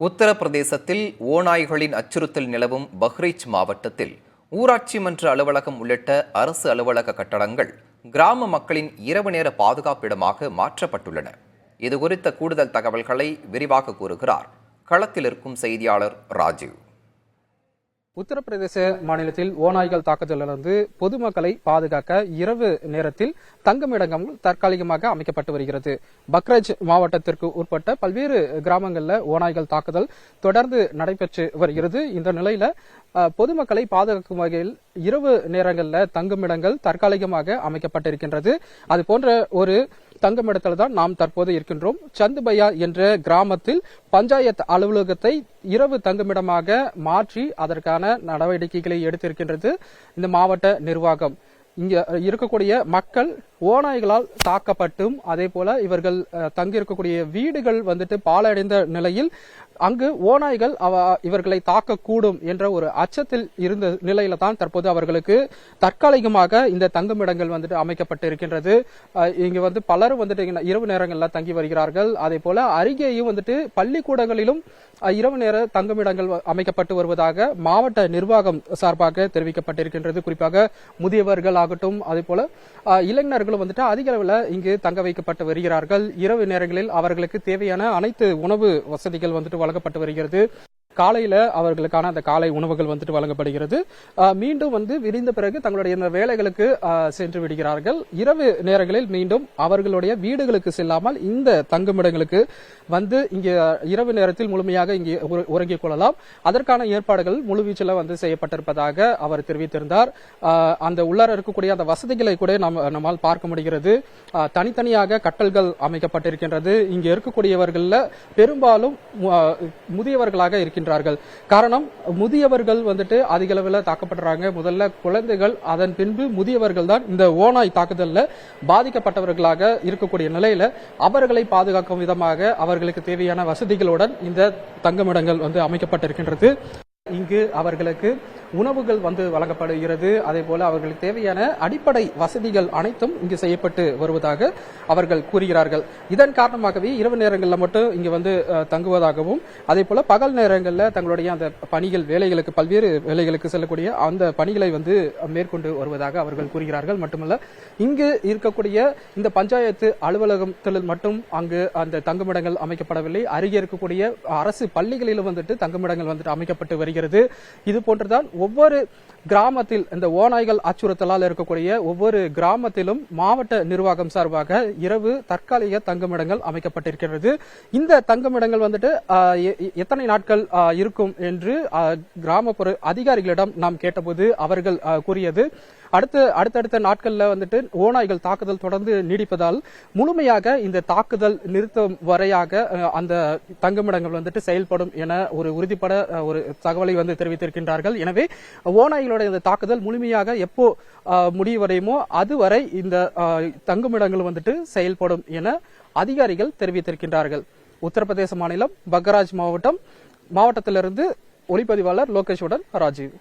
உத்தரப்பிரதேசத்தில் ஓநாய்களின் அச்சுறுத்தல் நிலவும் பஹ்ரைச் மாவட்டத்தில் ஊராட்சி மன்ற அலுவலகம் உள்ளிட்ட அரசு அலுவலக கட்டடங்கள் கிராம மக்களின் இரவு நேர பாதுகாப்பிடமாக மாற்றப்பட்டுள்ளன. இதுகுறித்த கூடுதல் தகவல்களை விரிவாக கூறுகிறார் களத்தில் இருக்கும் செய்தியாளர் ராஜீவ். உத்தரப்பிரதேச மாநிலத்தில் ஓநாய்கள் தாக்குதலிலிருந்து பொதுமக்களை பாதுகாக்க இரவு நேரத்தில் தங்குமிடங்கள் தற்காலிகமாக அமைக்கப்பட்டு வருகிறது. பஹ்ரைச் மாவட்டத்திற்கு உட்பட்ட பல்வேறு கிராமங்களில் ஓநாய்கள் தாக்குதல் தொடர்ந்து நடைபெற்று வருகிறது. இந்த நிலையில பொதுமக்களை பாதுகாக்கும் வகையில் இரவு நேரங்களில் தங்குமிடங்கள் தற்காலிகமாக அமைக்கப்பட்டிருக்கின்றது. அது போன்ற ஒரு தங்குமிடத்தில் தான் நாம் தற்போது இருக்கின்றோம். சந்துபையா என்ற கிராமத்தில் பஞ்சாயத்து அலுவலகத்தை இரவு தங்குமிடமாக மாற்றி அதற்கான நடவடிக்கைகளை எடுத்திருக்கின்றது இந்த மாவட்ட நிர்வாகம். இங்க இருக்கக்கூடிய மக்கள் ஓநாய்களால் தாக்கப்பட்டும் அதே போல இவர்கள் தங்கியிருக்கக்கூடிய வீடுகள் பாழடைந்த நிலையில் அங்கு ஓநாய்கள் இவர்களை தாக்கக்கூடும் என்ற ஒரு அச்சத்தில் இருந்த நிலையில தான் தற்போது அவர்களுக்கு தற்காலிகமாக இந்த தங்குமிடங்கள் அமைக்கப்பட்டு இருக்கின்றது. இங்கு பலரும் இரவு நேரங்களில் தங்கி வருகிறார்கள். அதே போல அருகேயும் பள்ளிக்கூடங்களிலும் இரவு நேர தங்குமிடங்கள் அமைக்கப்பட்டு வருவதாக மாவட்ட நிர்வாகம் சார்பாக தெரிவிக்கப்பட்டிருக்கின்றது. குறிப்பாக முதியவர்கள் ஆகட்டும் அதே போல இளைஞர்களும் அதிக அளவில் இங்கு தங்க வைக்கப்பட்டு வருகிறார்கள். இரவு நேரங்களில் அவர்களுக்கு தேவையான அனைத்து உணவு வசதிகள் வழங்கப்பட்டு வருகிறது. காலையில அவர்களுக்கான அந்த காலை உணவுகள் வழங்கப்படுகிறது. மீண்டும் விரிந்த பிறகு தங்களுடைய வேலைகளுக்கு சென்று விடுகிறார்கள். இரவு நேரங்களில் மீண்டும் அவர்களுடைய வீடுகளுக்கு செல்லாமல் இந்த தங்குமிடங்களுக்கு இங்க இரவு நேரத்தில் முழுமையாக இங்கே உறங்கிக் கொள்ளலாம். அதற்கான ஏற்பாடுகள் முழுவீச்சில் செய்யப்பட்டிருப்பதாக அவர் தெரிவித்திருந்தார். அந்த உள்ளார இருக்கக்கூடிய அந்த வசதிகளை கூட நம்மால் பார்க்க முடிகிறது. தனித்தனியாக கட்டல்கள் அமைக்கப்பட்டிருக்கின்றது. இங்க இருக்கக்கூடியவர்கள் பெரும்பாலும் முதியவர்களாக இருக்கின்றார்கள். காரணம் முதியவர்கள் அதிக அளவில் தாக்கப்படுறாங்க. முதல்ல குழந்தைகள், அதன் பின்பு முதியவர்கள் தான் இந்த ஓநாய் தாக்குதல்ல பாதிக்கப்பட்டவர்களாக இருக்கக்கூடிய நிலையில அவர்களை பாதுகாக்கும் விதமாக அவர்களுக்கு தேவையான வசதிகளுடன் இந்த தங்குமிடங்கள் அமைக்கப்பட்டிருக்கின்றது. இங்கு அவர்களுக்கு உணவுகள் வழங்கப்படுகிறது. அதே போல அவர்களுக்கு தேவையான அடிப்படை வசதிகள் அனைத்தும் இங்கு செய்யப்பட்டு வருவதாக அவர்கள் கூறுகிறார்கள். இதன் காரணமாகவே இரவு நேரங்களில் மட்டும் இங்கு தங்குவதாகவும் அதே போல பகல் நேரங்களில் தங்களுடைய அந்த பணிகள் வேலைகளுக்கு பல்வேறு வேலைகளுக்கு செல்லக்கூடிய அந்த பணிகளை மேற்கொண்டு வருவதாக அவர்கள் கூறுகிறார்கள். மட்டுமல்ல இங்கு இருக்கக்கூடிய இந்த பஞ்சாயத்து அலுவலகத்தில் மட்டும் அங்கு அந்த தங்குமிடங்கள் அமைக்கப்படவில்லை. அருகே இருக்கக்கூடிய அரசு பள்ளிகளிலும் தங்குமிடங்கள் அமைக்கப்பட்டு வருகிறது. இது போன்றுதான் ஒவ்வொரு கிராமத்தில் இந்த ஓநாய்கள் அச்சுறுத்தலால் இருக்கக்கூடிய ஒவ்வொரு கிராமத்திலும் மாவட்ட நிர்வாகம் சார்பாக இரவு தற்காலிக தங்குமிடங்கள் அமைக்கப்பட்டிருக்கிறது. இந்த தங்குமிடங்கள் எத்தனை நாட்கள் இருக்கும் என்று கிராமப்புற அதிகாரிகளிடம் நாம் கேட்டபோது அவர்கள் கூறியது, அடுத்தடுத்த நாட்கள்ல ஓநாய்கள் தாக்குதல் தொடர்ந்து நீடிப்பதால் முழுமையாக இந்த தாக்குதல் நிறுத்தம் வரையாக அந்த தங்குமிடங்கள் செயல்படும் என ஒரு உறுதிப்பட ஒரு தகவலை தெரிவித்திருக்கின்றார்கள். எனவே ஓநாய்களுடைய இந்த தாக்குதல் முழுமையாக எப்போ முடிவடையுமோ அதுவரை இந்த தங்குமிடங்கள் செயல்படும் என அதிகாரிகள் தெரிவித்திருக்கின்றார்கள். உத்தரப்பிரதேச மாநிலம் பஹ்ரைச் மாவட்டத்திலிருந்து ஒளிப்பதிவாளர் லோகேஷுடன் ராஜீவ்.